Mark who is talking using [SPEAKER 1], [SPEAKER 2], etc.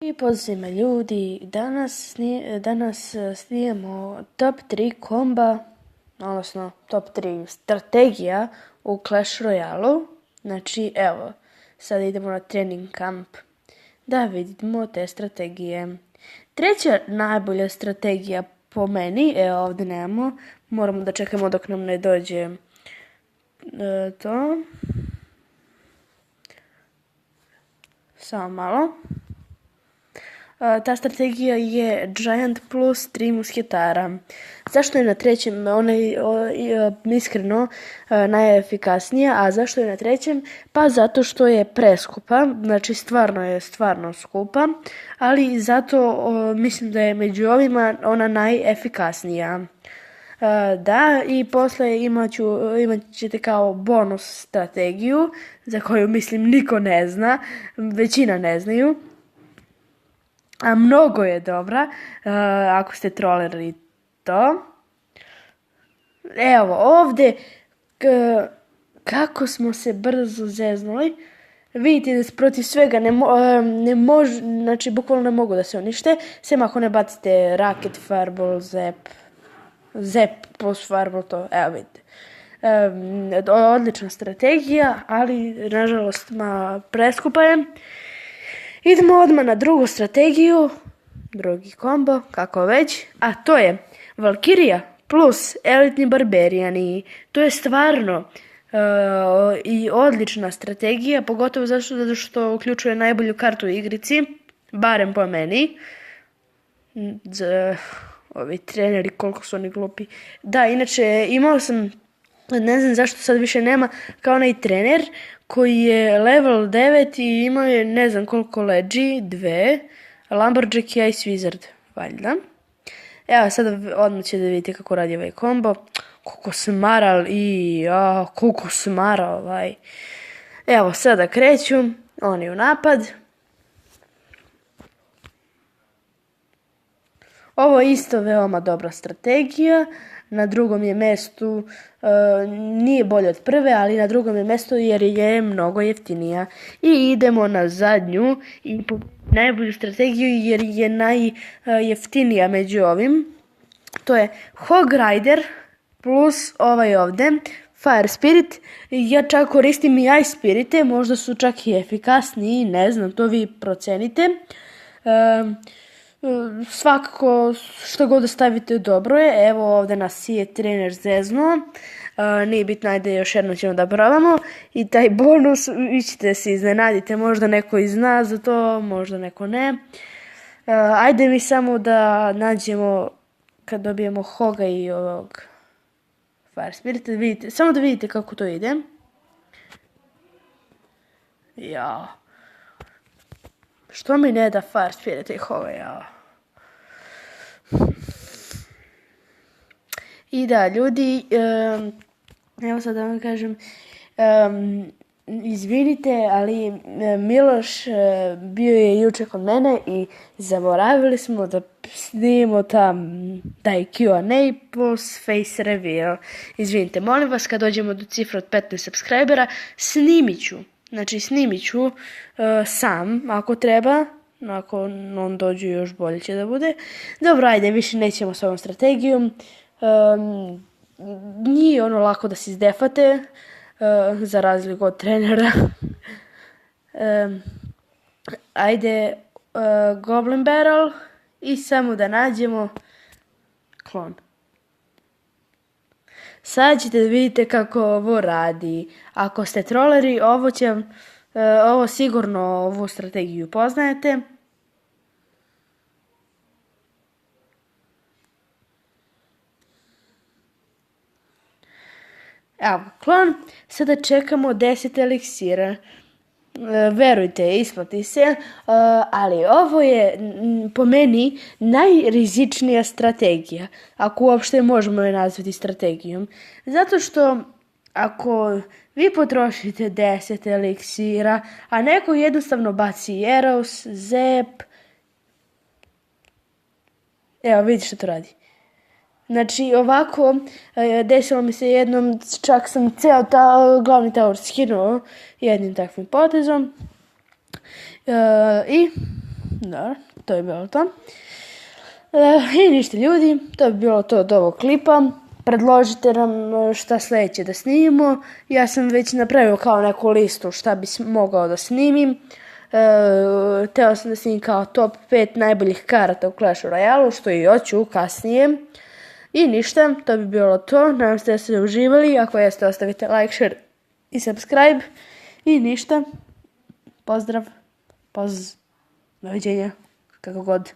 [SPEAKER 1] I pozdrav svima ljudi, danas snijemo top 3 komba, odnosno top 3 strategija u Clash Royale-u. Znači evo, sad idemo na trening kamp da vidimo te strategije. Treća najbolja strategija po meni, evo ovdje nemamo, moramo da čekamo dok nam ne dođe to. Samo malo. Ta strategija je Giant plus 3 musketara. Zašto je na trećem? Ona je iskreno najefikasnija. A zašto je na trećem? Pa zato što je preskupa. Znači stvarno skupa. Ali zato mislim da je među ovima ona najefikasnija. Da, i posle imat ćete kao bonus strategiju za koju mislim niko ne zna. Većina ne znaju. A mnogo je dobra, ako ste troleri to. Evo, ovdje, kako smo se brzo zeznuli. Vidite da protiv svega ne može, znači bukvalno ne mogu da se unište, sem ako ne bacite raket, fireball, zep plus fireball, to, evo vidite. Odlična strategija, ali nažalost preskupa je. Idemo odmah na drugu strategiju, drugi kombo, kako već, a to je Valkyria plus elitni barberijani. To je stvarno i odlična strategija, pogotovo zato što uključuje najbolju kartu u igrici, barem po meni. Ovi treneri, koliko su oni glupi. Da, inače imao sam, ne znam zašto sad više nema, kao onaj trener koji je level 9 i imao je ne znam koliko leđi, 2, Lumberjack i Ice Wizard, valjda. Evo sad odmah ćete da vidite kako radi ovaj kombo. Koliko smaral koliko smara ovaj. Evo sada kreću, oni u napad. Ovo je isto veoma dobra strategija. Na drugom je mestu, nije bolje od prve, ali na drugom je mestu jer je mnogo jeftinija. I idemo na zadnju i najbolju strategiju jer je najjeftinija među ovim. To je Hog Rider plus ovaj ovdje, Fire Spirit. Ja čak koristim i Ice Spirite, možda su čak i efikasniji, ne znam, to vi procenite. Svakako što god da stavite dobro je. Evo ovdje nas je trener zeznuo. Nije bitno, ajde još jedno ćemo da probamo. I taj bonus, vi ćete se iznenadite, možda neko i zna za to, možda neko ne. Ajde mi samo da nađemo, kad dobijemo Hoga i ovog Fire Spirita, vidite, samo da vidite kako to ide. Ja. Što mi ne da Fire Spirit i Hoga, ja. I da, ljudi, evo sad da vam kažem, izvinite, ali Miloš bio je juče kod mene i zaboravili smo da snimimo taj Q&A plus face reveal. Izvinite, molim vas, kad dođemo do cifra od 15 subscribera, snimit ću sam, ako treba. Ako on dođe još bolje će da bude. Dobro, ajde, više nećemo s ovom strategijom. Nije ono lako da se izdefate, za razliku od trenera. Ajde, Goblin Barrel i samo da nađemo klon. Sad ćete da vidite kako ovo radi. Ako ste troleri, ovo sigurno ovu strategiju poznajete. Evo, klon, sada čekamo 10 eliksira. Verujte, isplati se, ali ovo je po meni najrizičnija strategija, ako uopšte možemo je nazvati strategijom. Zato što ako vi potrošite 10 eliksira, a neko jednostavno baci Arrows, Zep, evo vidite što to radi. Znači ovako, desilo mi se jednom, čak sam ceo glavni tower skinuo jednim takvim potezom. I Da, to je bilo to. I ništa ljudi, to bi bilo to od ovog klipa. Predložite nam šta sljedeće da snimimo. Ja sam već napravio kao neku listu šta bi mogao da snimim. Teo sam da snimim kao top 5 najboljih karata u Clash Royale, što i hoću kasnije. I ništa, to bi bilo to. Nadam se da ste uživali. Ako jeste, ostavite like, share i subscribe. I ništa. Pozdrav. Doviđenja. Kako god.